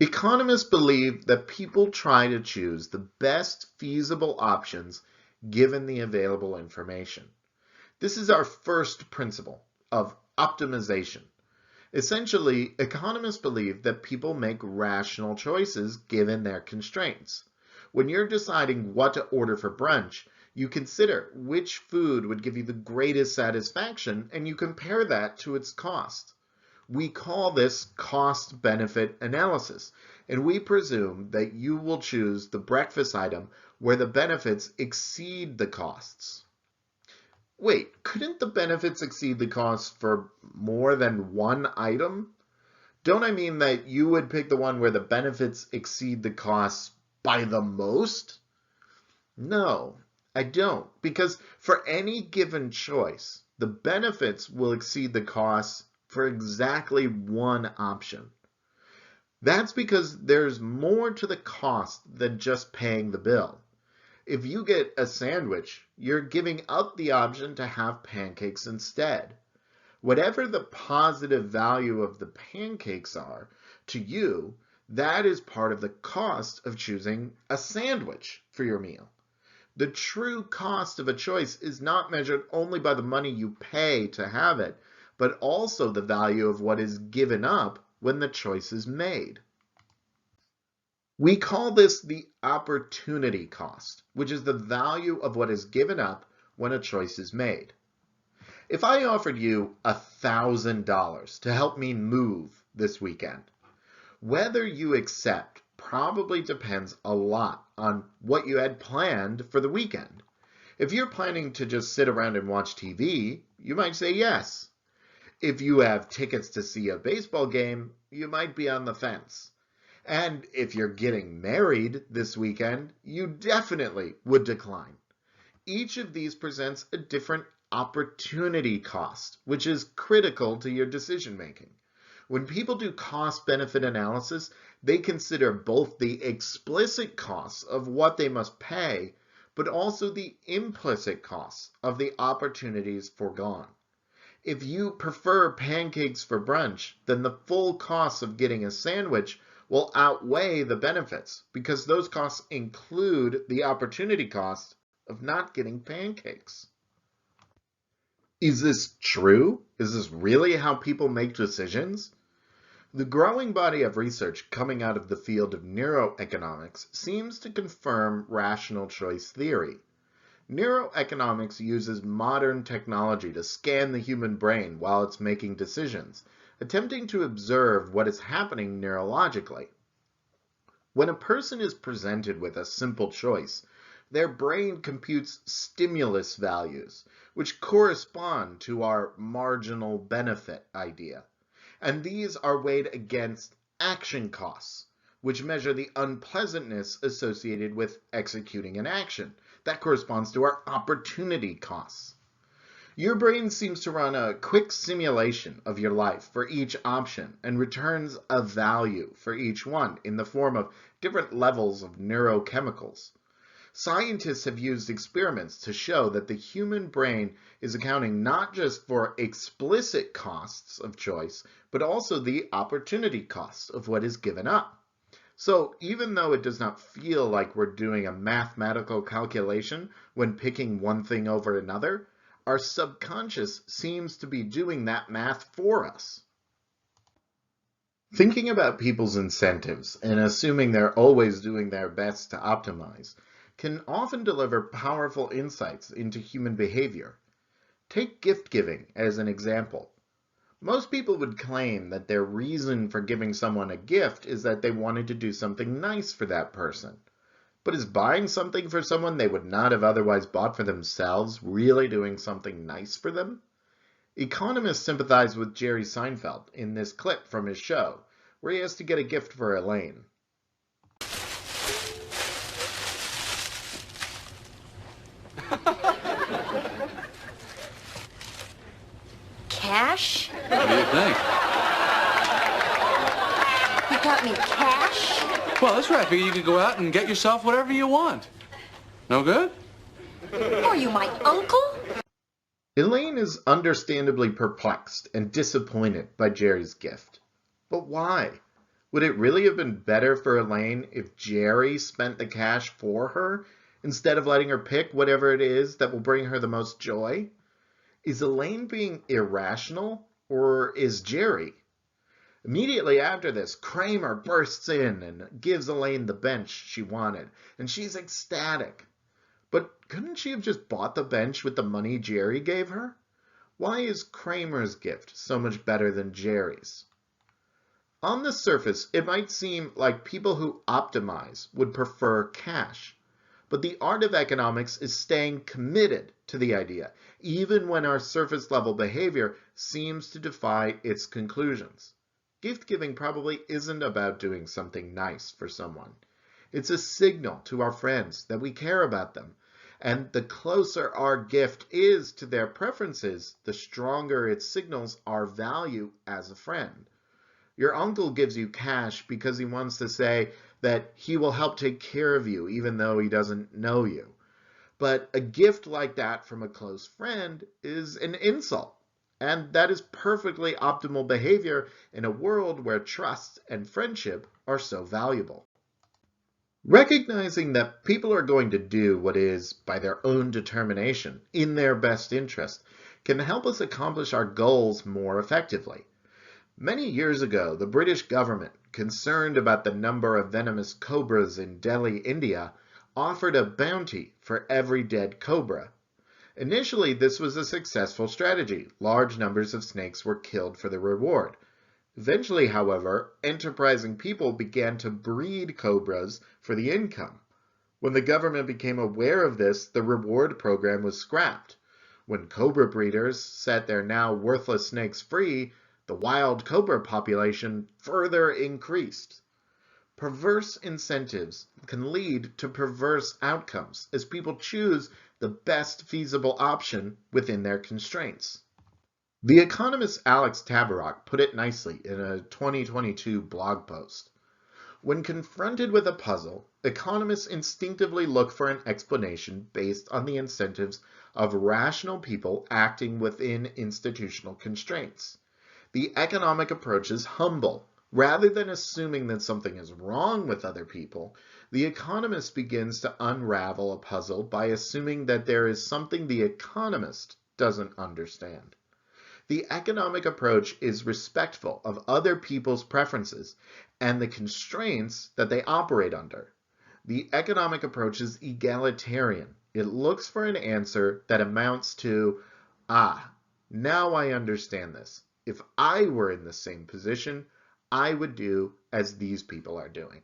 Economists believe that people try to choose the best feasible options given the available information. This is our first principle of optimization. Essentially, economists believe that people make rational choices given their constraints. When you're deciding what to order for brunch, you consider which food would give you the greatest satisfaction and you compare that to its cost. We call this cost-benefit analysis, and we presume that you will choose the breakfast item where the benefits exceed the costs. Wait, couldn't the benefits exceed the costs for more than one item? Don't I mean that you would pick the one where the benefits exceed the costs by the most? No, I don't, because for any given choice, the benefits will exceed the costs for exactly one option. That's because there's more to the cost than just paying the bill. If you get a sandwich, you're giving up the option to have pancakes instead. Whatever the positive value of the pancakes are to you, that is part of the cost of choosing a sandwich for your meal. The true cost of a choice is not measured only by the money you pay to have it, but also the value of what is given up when the choice is made. We call this the opportunity cost, which is the value of what is given up when a choice is made. If I offered you $1,000 to help me move this weekend, whether you accept probably depends a lot on what you had planned for the weekend. If you're planning to just sit around and watch TV, you might say yes. If you have tickets to see a baseball game, you might be on the fence. And if you're getting married this weekend, you definitely would decline. Each of these presents a different opportunity cost, which is critical to your decision making. When people do cost-benefit analysis, they consider both the explicit costs of what they must pay, but also the implicit costs of the opportunities foregone. If you prefer pancakes for brunch, then the full cost of getting a sandwich will outweigh the benefits because those costs include the opportunity cost of not getting pancakes. Is this true? Is this really how people make decisions? The growing body of research coming out of the field of neuroeconomics seems to confirm rational choice theory. Neuroeconomics uses modern technology to scan the human brain while it's making decisions, attempting to observe what is happening neurologically. When a person is presented with a simple choice, their brain computes stimulus values, which correspond to our marginal benefit idea. And these are weighed against action costs, which measure the unpleasantness associated with executing an action. That corresponds to our opportunity costs. Your brain seems to run a quick simulation of your life for each option and returns a value for each one in the form of different levels of neurochemicals. Scientists have used experiments to show that the human brain is accounting not just for explicit costs of choice, but also the opportunity costs of what is given up. So even though it does not feel like we're doing a mathematical calculation when picking one thing over another, our subconscious seems to be doing that math for us. Thinking about people's incentives and assuming they're always doing their best to optimize can often deliver powerful insights into human behavior. Take gift giving as an example. Most people would claim that their reason for giving someone a gift is that they wanted to do something nice for that person. But is buying something for someone they would not have otherwise bought for themselves really doing something nice for them? Economists sympathize with Jerry Seinfeld in this clip from his show, where he has to get a gift for Elaine. Cash? What do you think? You got me cash? Well, that's right. I figure you could go out and get yourself whatever you want. No good? Are you my uncle? Elaine is understandably perplexed and disappointed by Jerry's gift. But why? Would it really have been better for Elaine if Jerry spent the cash for her instead of letting her pick whatever it is that will bring her the most joy? Is Elaine being irrational, or is Jerry? Immediately after this, Kramer bursts in and gives Elaine the bench she wanted, and she's ecstatic. But couldn't she have just bought the bench with the money Jerry gave her? Why is Kramer's gift so much better than Jerry's? On the surface, it might seem like people who optimize would prefer cash. But the art of economics is staying committed to the idea, even when our surface level behavior seems to defy its conclusions. Gift giving probably isn't about doing something nice for someone. It's a signal to our friends that we care about them. And the closer our gift is to their preferences, the stronger it signals our value as a friend. Your uncle gives you cash because he wants to say that he will help take care of you even though he doesn't know you. But a gift like that from a close friend is an insult. And that is perfectly optimal behavior in a world where trust and friendship are so valuable. Recognizing that people are going to do what is, by their own determination, in their best interest, can help us accomplish our goals more effectively. Many years ago, the British government, concerned about the number of venomous cobras in Delhi, India, offered a bounty for every dead cobra. Initially, this was a successful strategy. Large numbers of snakes were killed for the reward. Eventually, however, enterprising people began to breed cobras for the income. When the government became aware of this, the reward program was scrapped. When cobra breeders set their now worthless snakes free, the wild cobra population further increased. Perverse incentives can lead to perverse outcomes as people choose the best feasible option within their constraints. The economist Alex Tabarrok put it nicely in a 2022 blog post. When confronted with a puzzle, economists instinctively look for an explanation based on the incentives of rational people acting within institutional constraints. The economic approach is humble. Rather than assuming that something is wrong with other people, the economist begins to unravel a puzzle by assuming that there is something the economist doesn't understand. The economic approach is respectful of other people's preferences and the constraints that they operate under. The economic approach is egalitarian. It looks for an answer that amounts to, now I understand this. If I were in the same position, I would do as these people are doing.